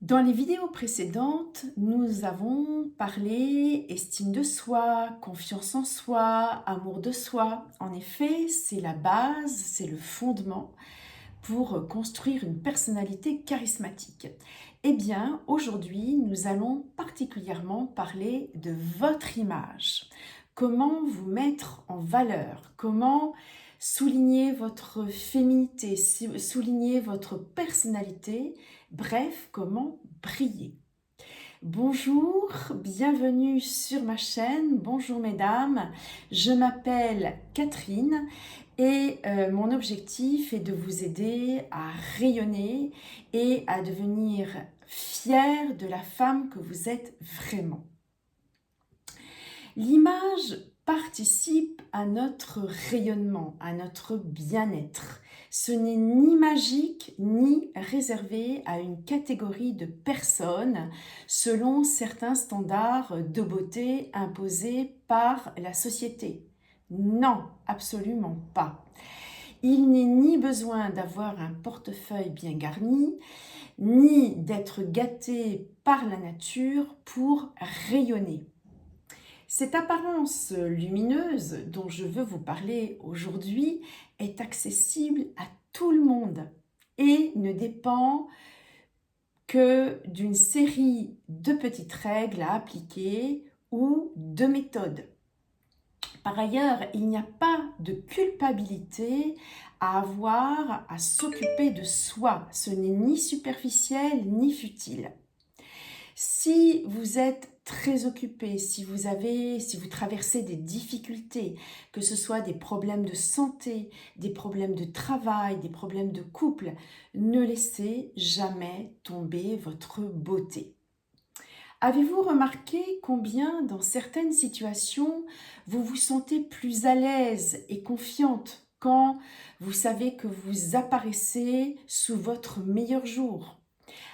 Dans les vidéos précédentes, nous avons parlé estime de soi, confiance en soi, amour de soi. En effet, c'est la base, c'est le fondement pour construire une personnalité charismatique. Eh bien, aujourd'hui, nous allons particulièrement parler de votre image. Comment vous mettre en valeur, comment souligner votre féminité, souligner votre personnalité, bref, comment briller. Bonjour, bienvenue sur ma chaîne. Bonjour mesdames, je m'appelle Catherine et mon objectif est de vous aider à rayonner et à devenir fière de la femme que vous êtes vraiment. L'image participe à notre rayonnement, à notre bien-être. Ce n'est ni magique ni réservé à une catégorie de personnes selon certains standards de beauté imposés par la société. Non, absolument pas. Il n'est ni besoin d'avoir un portefeuille bien garni, ni d'être gâté par la nature pour rayonner. Cette apparence lumineuse dont je veux vous parler aujourd'hui est accessible à tout le monde et ne dépend que d'une série de petites règles à appliquer ou de méthodes. Par ailleurs, il n'y a pas de culpabilité à avoir à s'occuper de soi. Ce n'est ni superficiel ni futile. Si vous êtes très occupé, si vous traversez des difficultés, que ce soit des problèmes de santé, des problèmes de travail, des problèmes de couple, ne laissez jamais tomber votre beauté. Avez-vous remarqué combien dans certaines situations, vous vous sentez plus à l'aise et confiante quand vous savez que vous apparaissez sous votre meilleur jour?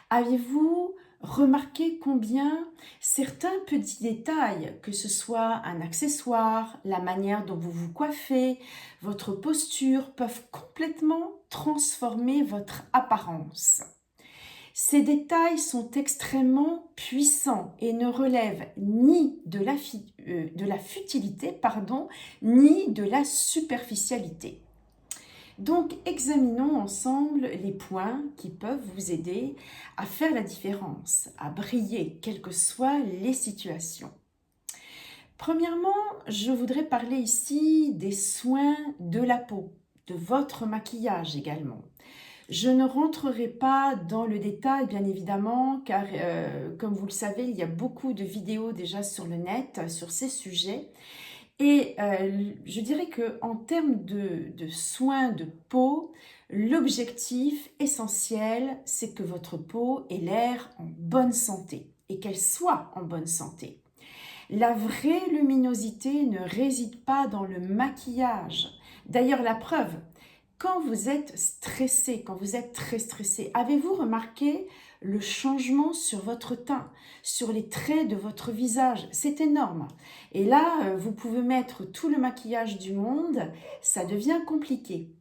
Avez-vous remarqué combien certains petits détails, que ce soit un accessoire, la manière dont vous vous coiffez, votre posture, peuvent complètement transformer votre apparence? Ces détails sont extrêmement puissants et ne relèvent ni de la futilité, ni de la superficialité. Donc, examinons ensemble les points qui peuvent vous aider à faire la différence, à briller, quelles que soient les situations. Premièrement, je voudrais parler ici des soins de la peau, de votre maquillage également. Je ne rentrerai pas dans le détail, bien évidemment, car comme vous le savez, il y a beaucoup de vidéos déjà sur le net sur ces sujets. Et je dirais qu'en termes de soins de peau, l'objectif essentiel, c'est que votre peau ait l'air en bonne santé et qu'elle soit en bonne santé. La vraie luminosité ne réside pas dans le maquillage. D'ailleurs, la preuve, quand vous êtes stressé, quand vous êtes très stressé, avez-vous remarqué le changement sur votre teint, sur les traits de votre visage? C'est énorme. Et là, vous pouvez mettre tout le maquillage du monde, ça devient compliqué.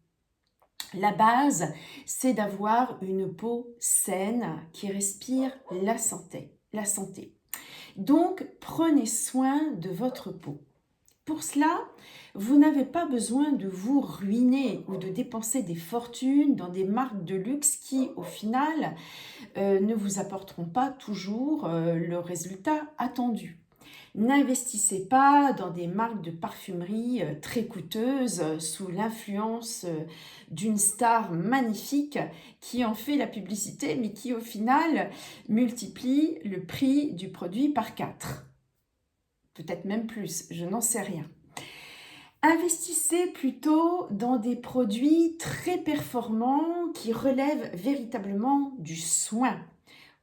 La base, c'est d'avoir une peau saine qui respire la santé. Donc, prenez soin de votre peau. Pour cela, vous n'avez pas besoin de vous ruiner ou de dépenser des fortunes dans des marques de luxe qui, au final, ne vous apporteront pas toujours le résultat attendu. N'investissez pas dans des marques de parfumerie très coûteuses sous l'influence d'une star magnifique qui en fait la publicité mais qui au final multiplie le prix du produit par 4. Peut-être même plus, je n'en sais rien. Investissez plutôt dans des produits très performants qui relèvent véritablement du soin.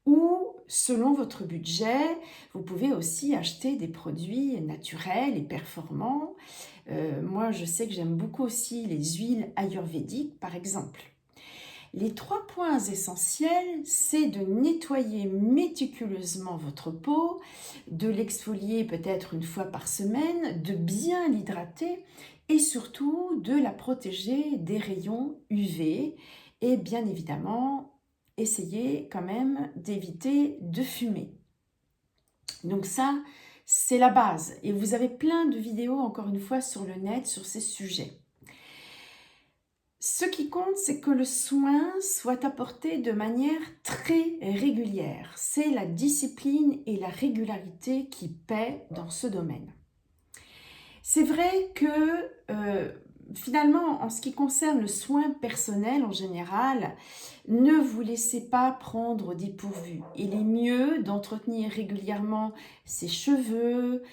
Ou, selon votre budget, vous pouvez aussi acheter des produits naturels et performants. Moi, je sais que j'aime beaucoup aussi les huiles ayurvédiques, par exemple. Les 3 points essentiels, c'est de nettoyer méticuleusement votre peau, de l'exfolier peut-être une fois par semaine, de bien l'hydrater et surtout de la protéger des rayons UV et bien évidemment essayez quand même d'éviter de fumer. Donc ça, c'est la base. Et vous avez plein de vidéos, encore une fois, sur le net sur ces sujets. Ce qui compte, c'est que le soin soit apporté de manière très régulière. C'est la discipline et la régularité qui paient dans ce domaine. C'est vrai que finalement, en ce qui concerne le soin personnel en général, ne vous laissez pas prendre au dépourvu. Il est mieux d'entretenir régulièrement ses cheveux,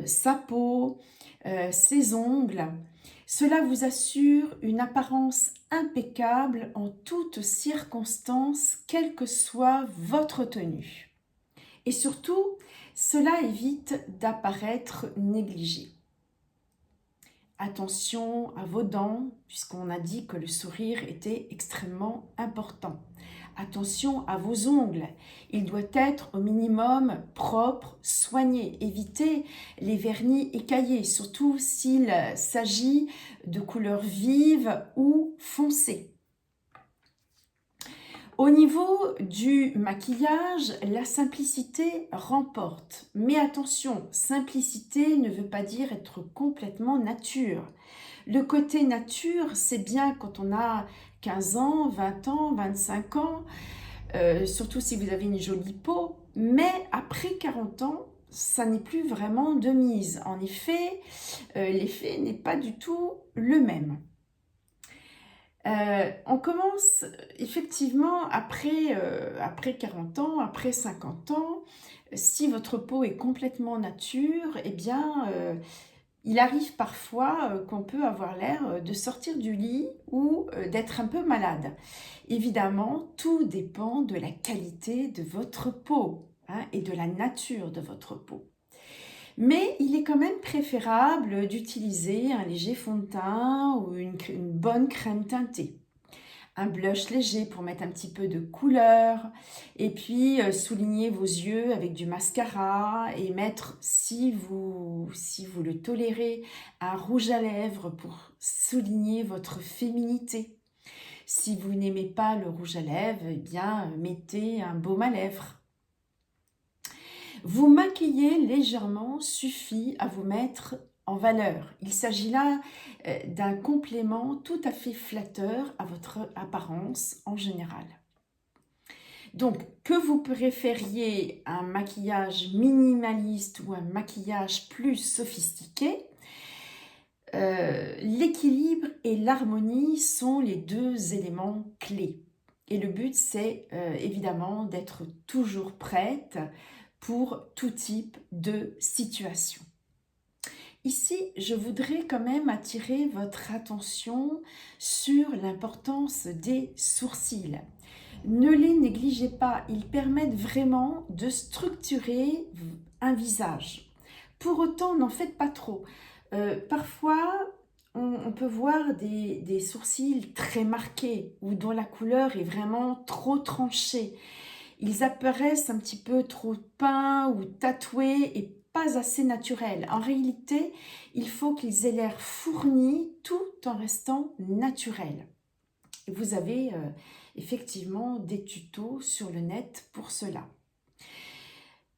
sa peau, ses ongles. Cela vous assure une apparence impeccable en toutes circonstances, quelle que soit votre tenue. Et surtout, cela évite d'apparaître négligé. Attention à vos dents, puisqu'on a dit que le sourire était extrêmement important. Attention à vos ongles, il doit être au minimum propre, soigné. Évitez les vernis écaillés, surtout s'il s'agit de couleurs vives ou foncées. Au niveau du maquillage, la simplicité remporte. Mais attention, simplicité ne veut pas dire être complètement nature. Le côté nature, c'est bien quand on a 15 ans, 20 ans, 25 ans, surtout si vous avez une jolie peau. Mais après 40 ans, ça n'est plus vraiment de mise. En effet, l'effet n'est pas du tout le même. On commence effectivement après 40 ans, après 50 ans, si votre peau est complètement nature, eh bien, il arrive parfois qu'on peut avoir l'air de sortir du lit ou d'être un peu malade. Évidemment, tout dépend de la qualité de votre peau, hein, et de la nature de votre peau. Mais il est quand même préférable d'utiliser un léger fond de teint ou une bonne crème teintée. Un blush léger pour mettre un petit peu de couleur. Et puis souligner vos yeux avec du mascara et mettre, si vous le tolérez, un rouge à lèvres pour souligner votre féminité. Si vous n'aimez pas le rouge à lèvres, eh bien mettez un baume à lèvres. Vous maquiller légèrement suffit à vous mettre en valeur. Il s'agit là d'un complément tout à fait flatteur à votre apparence en général. Donc, que vous préfériez un maquillage minimaliste ou un maquillage plus sophistiqué, l'équilibre et l'harmonie sont les deux éléments clés. Et le but, c'est évidemment d'être toujours prête pour tout type de situation. Ici, je voudrais quand même attirer votre attention sur l'importance des sourcils. Ne les négligez pas, ils permettent vraiment de structurer un visage. Pour autant, n'en faites pas trop. Parfois, on peut voir des sourcils très marqués ou dont la couleur est vraiment trop tranchée. Ils apparaissent un petit peu trop peints ou tatoués et pas assez naturels. En réalité, il faut qu'ils aient l'air fournis tout en restant naturels. Vous avez effectivement des tutos sur le net pour cela.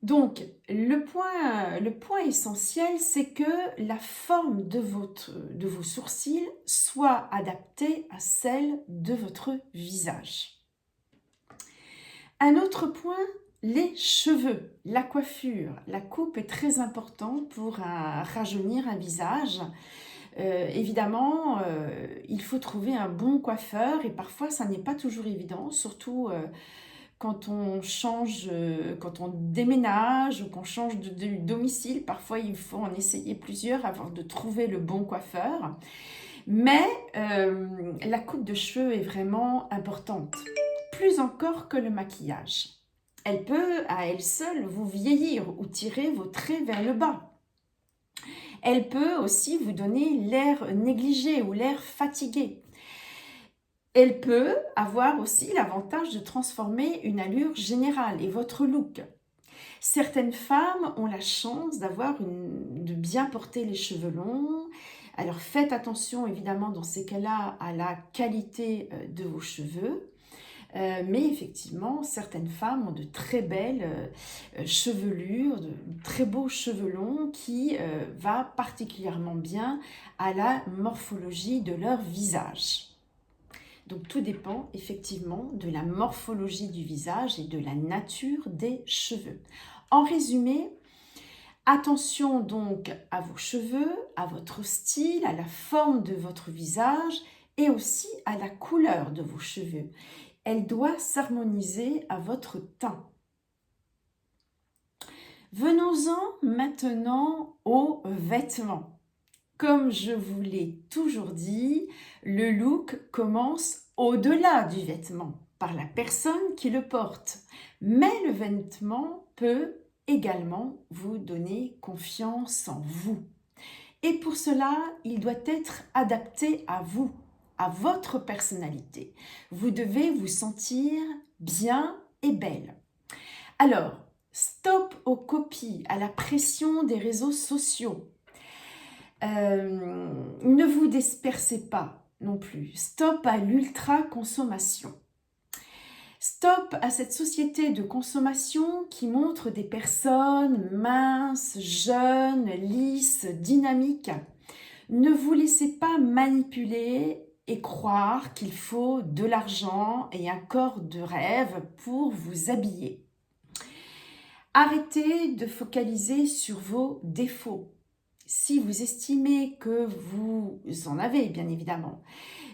Donc, le point essentiel, c'est que la forme de vos sourcils soit adaptée à celle de votre visage. Un autre point, les cheveux, la coiffure. La coupe est très importante pour rajeunir un visage. Évidemment, il faut trouver un bon coiffeur et parfois ça n'est pas toujours évident, surtout quand on change, quand on déménage ou qu'on change de domicile. Parfois, il faut en essayer plusieurs avant de trouver le bon coiffeur. Mais la coupe de cheveux est vraiment importante, plus encore que le maquillage. Elle peut, à elle seule, vous vieillir ou tirer vos traits vers le bas. Elle peut aussi vous donner l'air négligé ou l'air fatigué. Elle peut avoir aussi l'avantage de transformer une allure générale et votre look. Certaines femmes ont la chance de bien porter les cheveux longs. Alors faites attention évidemment dans ces cas-là à la qualité de vos cheveux. Mais effectivement, certaines femmes ont de très belles chevelures, de très beaux cheveux longs qui va particulièrement bien à la morphologie de leur visage. Donc tout dépend effectivement de la morphologie du visage et de la nature des cheveux. En résumé, attention donc à vos cheveux, à votre style, à la forme de votre visage et aussi à la couleur de vos cheveux. Elle doit s'harmoniser à votre teint. Venons-en maintenant aux vêtements. Comme je vous l'ai toujours dit, le look commence au-delà du vêtement, par la personne qui le porte. Mais le vêtement peut également vous donner confiance en vous. Et pour cela, il doit être adapté à vous, à votre personnalité. Vous devez vous sentir bien et belle. Alors, stop aux copies, à la pression des réseaux sociaux. Ne vous dispersez pas non plus. Stop à l'ultra-consommation. Stop à cette société de consommation qui montre des personnes minces, jeunes, lisses, dynamiques. Ne vous laissez pas manipuler et croire qu'il faut de l'argent et un corps de rêve pour vous habiller. Arrêtez de focaliser sur vos défauts. Si vous estimez que vous en avez, bien évidemment,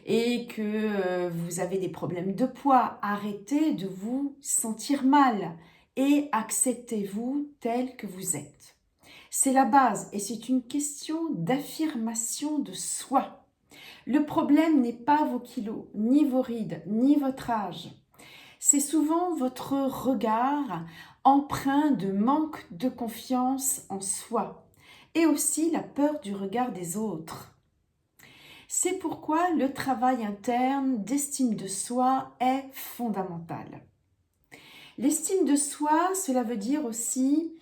et que vous avez des problèmes de poids, arrêtez de vous sentir mal et acceptez-vous tel que vous êtes. C'est la base et c'est une question d'affirmation de soi. Le problème n'est pas vos kilos, ni vos rides, ni votre âge. C'est souvent votre regard empreint de manque de confiance en soi et aussi la peur du regard des autres. C'est pourquoi le travail interne d'estime de soi est fondamental. L'estime de soi, cela veut dire aussi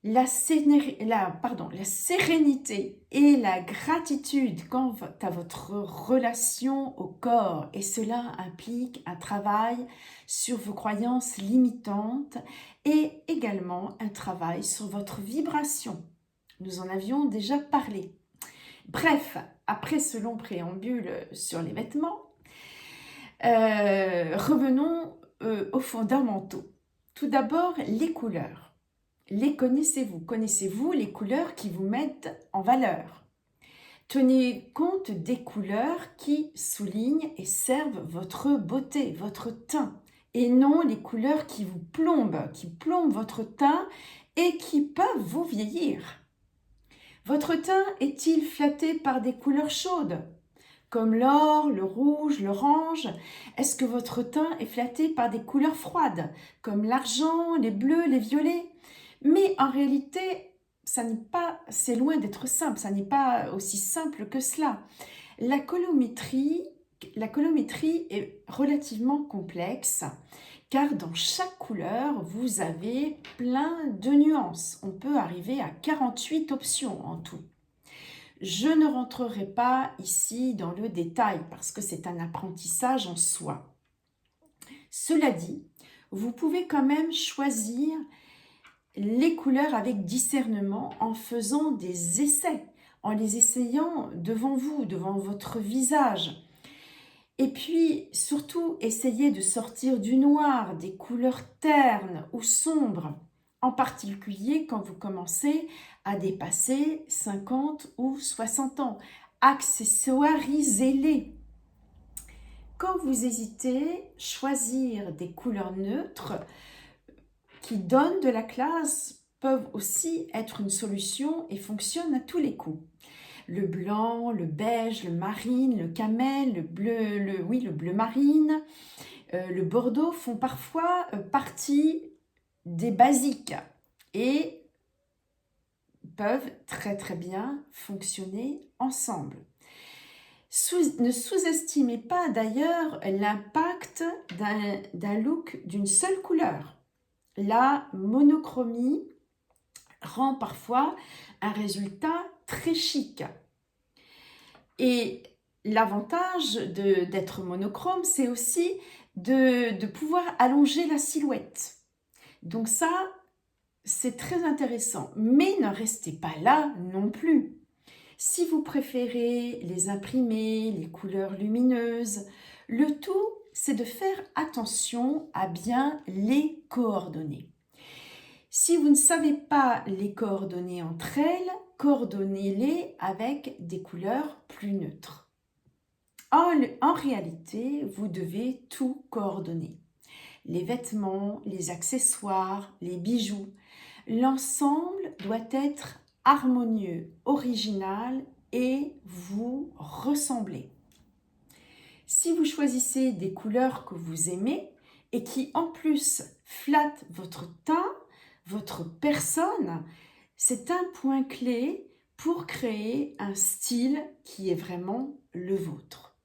la sérénité et la gratitude quant à votre relation au corps. Et cela implique un travail sur vos croyances limitantes et également un travail sur votre vibration. Nous en avions déjà parlé. Bref, après ce long préambule sur les vêtements, revenons aux fondamentaux. Tout d'abord, les couleurs. Les connaissez-vous? Connaissez-vous les couleurs qui vous mettent en valeur? Tenez compte des couleurs qui soulignent et servent votre beauté, votre teint, et non les couleurs qui vous plombent votre teint et qui peuvent vous vieillir. Votre teint est-il flatté par des couleurs chaudes, comme l'or, le rouge, l'orange? Est-ce que votre teint est flatté par des couleurs froides, comme l'argent, les bleus, les violets? Mais en réalité, c'est loin d'être simple, ça n'est pas aussi simple que cela. La colorimétrie est relativement complexe, car dans chaque couleur, vous avez plein de nuances. On peut arriver à 48 options en tout. Je ne rentrerai pas ici dans le détail parce que c'est un apprentissage en soi. Cela dit, vous pouvez quand même choisir les couleurs avec discernement en faisant des essais, en les essayant devant vous, devant votre visage. Et puis, surtout, essayez de sortir du noir, des couleurs ternes ou sombres, en particulier quand vous commencez à dépasser 50 ou 60 ans. Accessoirisez-les. Quand vous hésitez, choisir des couleurs neutres qui donnent de la classe peuvent aussi être une solution et fonctionnent à tous les coups. Le blanc, le beige, le marine, le camel, le bleu marine, le bordeaux font parfois partie des basiques et peuvent très très bien fonctionner ensemble. Ne sous-estimez pas d'ailleurs l'impact d'un look d'une seule couleur. La monochromie rend parfois un résultat très chic. Et l'avantage d'être monochrome, c'est aussi de pouvoir allonger la silhouette. Donc ça, c'est très intéressant. Mais ne restez pas là non plus. Si vous préférez les imprimés, les couleurs lumineuses, le tout, c'est de faire attention à bien les coordonner. Si vous ne savez pas les coordonner entre elles, coordonnez-les avec des couleurs plus neutres. En réalité, vous devez tout coordonner. Les vêtements, les accessoires, les bijoux. L'ensemble doit être harmonieux, original et vous ressembler. Si vous choisissez des couleurs que vous aimez et qui en plus flattent votre teint, votre personne, c'est un point clé pour créer un style qui est vraiment le vôtre.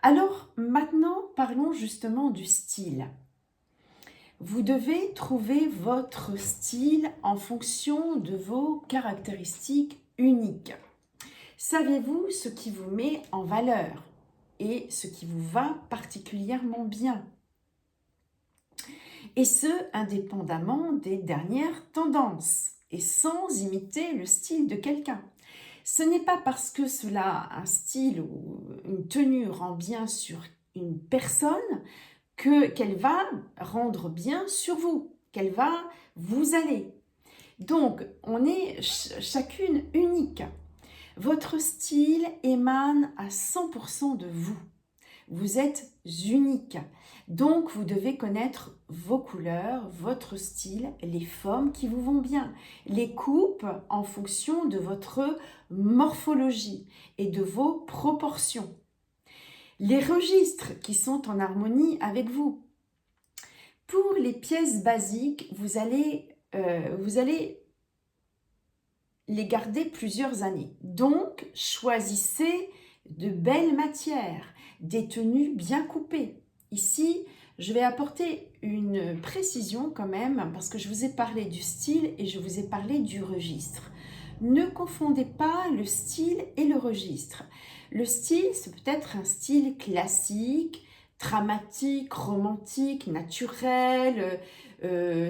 Alors maintenant, parlons justement du style. Vous devez trouver votre style en fonction de vos caractéristiques uniques. Savez-vous ce qui vous met en valeur et ce qui vous va particulièrement bien? Et ce, indépendamment des dernières tendances et sans imiter le style de quelqu'un. Ce n'est pas parce que un style ou une tenue rend bien sur une personne qu'elle va rendre bien sur vous, qu'elle va vous aller. Donc, on est chacune unique. Votre style émane à 100% de vous. Vous êtes unique. Donc, vous devez connaître vos couleurs, votre style, les formes qui vous vont bien, les coupes en fonction de votre morphologie et de vos proportions. Les registres qui sont en harmonie avec vous. Pour les pièces basiques, vous allez les garder plusieurs années. Donc, choisissez de belles matières, des tenues bien coupées. Ici, je vais apporter une précision quand même, parce que je vous ai parlé du style et je vous ai parlé du registre. Ne confondez pas le style et le registre. Le style, c'est peut-être un style classique, dramatique, romantique, naturel,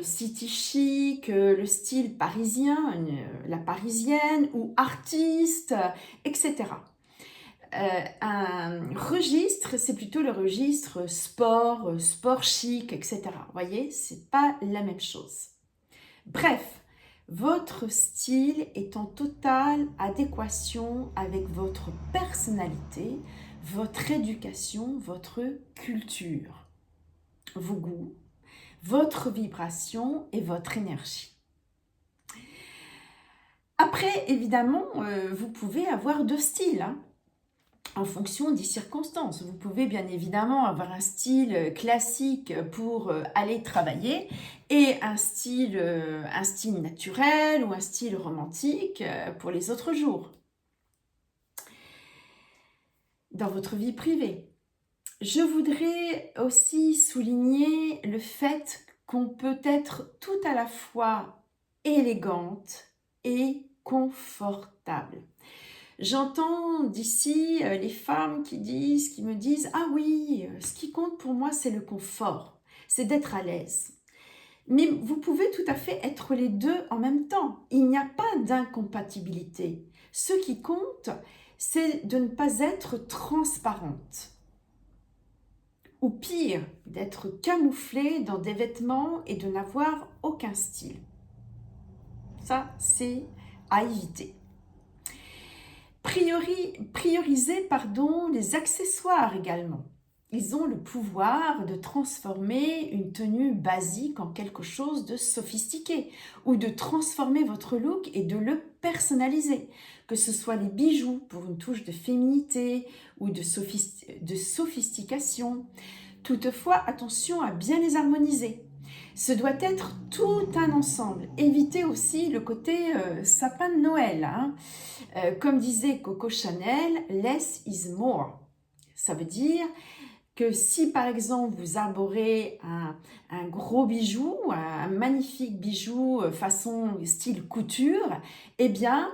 city chic, le style parisien, la parisienne, ou artiste, etc. Un registre, c'est plutôt le registre sport, sport chic, etc. Vous voyez, c'est pas la même chose. Bref, votre style est en totale adéquation avec votre personnalité, votre éducation, votre culture, vos goûts, votre vibration et votre énergie. Après, évidemment, vous pouvez avoir deux styles, en fonction des circonstances. Vous pouvez bien évidemment avoir un style classique pour aller travailler et un style naturel ou un style romantique pour les autres jours. Dans votre vie privée. Je voudrais aussi souligner le fait qu'on peut être tout à la fois élégante et confortable. J'entends d'ici les femmes qui me disent « Ah oui, ce qui compte pour moi, c'est le confort, c'est d'être à l'aise. » Mais vous pouvez tout à fait être les deux en même temps. Il n'y a pas d'incompatibilité. Ce qui compte, c'est de ne pas être transparente. Ou pire, d'être camouflée dans des vêtements et de n'avoir aucun style. Ça, c'est à éviter. Priorisez les accessoires également. Ils ont le pouvoir de transformer une tenue basique en quelque chose de sophistiqué ou de transformer votre look et de le personnaliser. Que ce soit les bijoux pour une touche de féminité ou de sophistication. Toutefois, attention à bien les harmoniser. Ce doit être tout un ensemble. Évitez aussi le côté sapin de Noël. Comme disait Coco Chanel, less is more. Ça veut dire que si par exemple vous arborez un gros bijou, un magnifique bijou façon style couture, eh bien,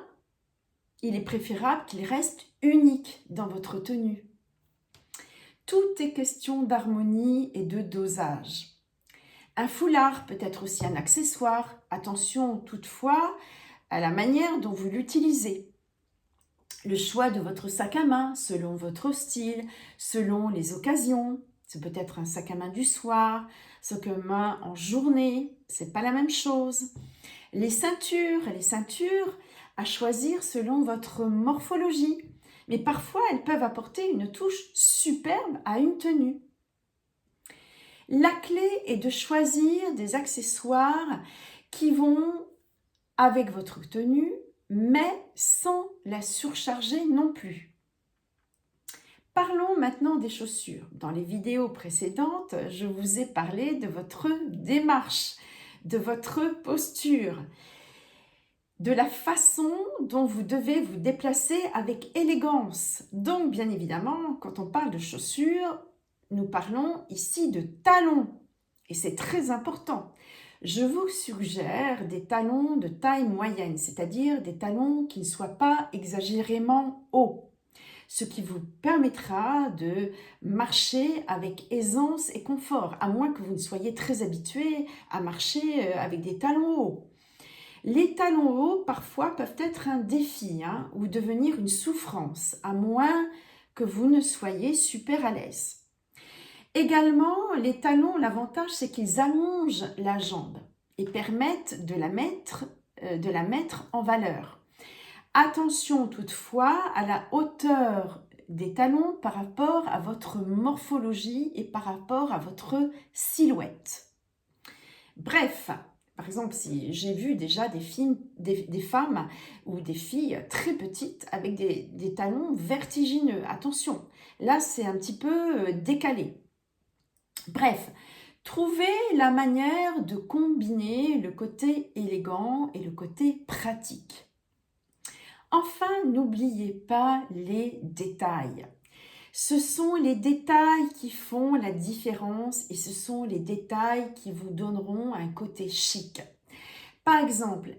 il est préférable qu'il reste unique dans votre tenue. Tout est question d'harmonie et de dosage. Un foulard peut être aussi un accessoire. Attention toutefois à la manière dont vous l'utilisez. Le choix de votre sac à main selon votre style, selon les occasions. C'est peut-être un sac à main du soir, sac à main en journée, c'est pas la même chose. Les ceintures à choisir selon votre morphologie. Mais parfois, elles peuvent apporter une touche superbe à une tenue. La clé est de choisir des accessoires qui vont avec votre tenue, mais sans la surcharger non plus. Parlons maintenant des chaussures. Dans les vidéos précédentes, je vous ai parlé de votre démarche, de votre posture, de la façon dont vous devez vous déplacer avec élégance. Donc, bien évidemment, quand on parle de chaussures, nous parlons ici de talons. Et c'est très important. Je vous suggère des talons de taille moyenne, c'est-à-dire des talons qui ne soient pas exagérément hauts, ce qui vous permettra de marcher avec aisance et confort, à moins que vous ne soyez très habitué à marcher avec des talons hauts. Les talons hauts, parfois, peuvent être un défi ou devenir une souffrance, à moins que vous ne soyez super à l'aise. Également, les talons, l'avantage, c'est qu'ils allongent la jambe et permettent de la mettre en valeur. Attention toutefois à la hauteur des talons par rapport à votre morphologie et par rapport à votre silhouette. Bref, par exemple, si j'ai vu déjà des femmes ou des filles très petites avec des talons vertigineux. Attention, là c'est un petit peu décalé. Bref, trouvez la manière de combiner le côté élégant et le côté pratique. Enfin, n'oubliez pas les détails. Ce sont les détails qui font la différence et ce sont les détails qui vous donneront un côté chic. Par exemple,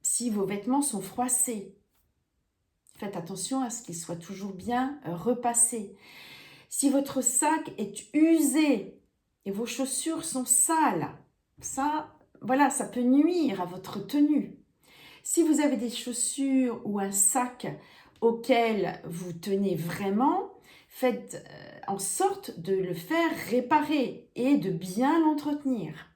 si vos vêtements sont froissés, faites attention à ce qu'ils soient toujours bien repassés. Si votre sac est usé et vos chaussures sont sales, ça peut nuire à votre tenue. Si vous avez des chaussures ou un sac auquel vous tenez vraiment, faites en sorte de le faire réparer et de bien l'entretenir.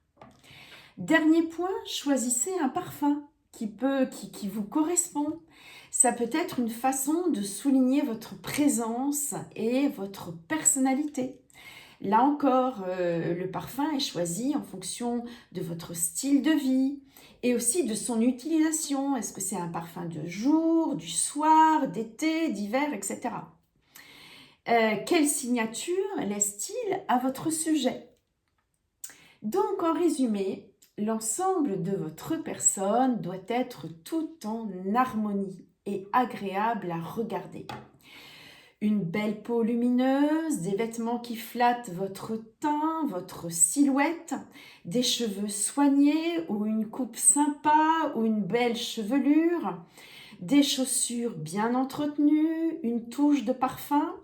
Dernier point, choisissez un parfum qui vous correspond. Ça peut être une façon de souligner votre présence et votre personnalité. Là encore, le parfum est choisi en fonction de votre style de vie et aussi de son utilisation. Est-ce que c'est un parfum de jour, du soir, d'été, d'hiver, etc. Quelle signature laisse-t-il à votre sujet? Donc, en résumé, l'ensemble de votre personne doit être tout en harmonie et agréable à regarder. Une belle peau lumineuse, des vêtements qui flattent votre teint, votre silhouette, des cheveux soignés ou une coupe sympa ou une belle chevelure, des chaussures bien entretenues, une touche de parfum.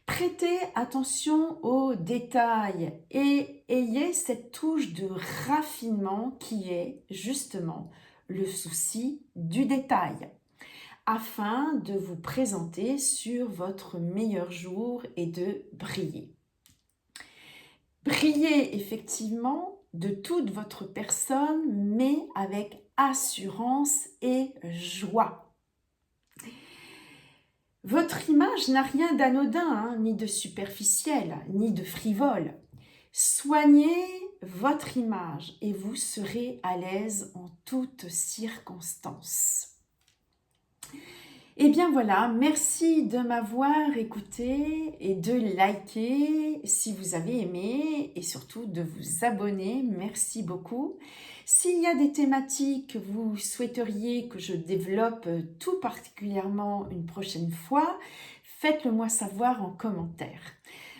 Prêtez attention aux détails et ayez cette touche de raffinement qui est justement le souci du détail, afin de vous présenter sur votre meilleur jour et de briller. Brillez effectivement de toute votre personne, mais avec assurance et joie. Votre image n'a rien d'anodin, ni de superficiel, ni de frivole. Soignez votre image et vous serez à l'aise en toutes circonstances. Et bien voilà, merci de m'avoir écouté et de liker si vous avez aimé et surtout de vous abonner. Merci beaucoup. S'il y a des thématiques que vous souhaiteriez que je développe tout particulièrement une prochaine fois, faites-le moi savoir en commentaire.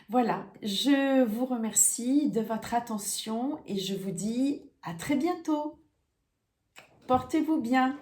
Voilà, je vous remercie de votre attention et je vous dis à très bientôt. Portez-vous bien.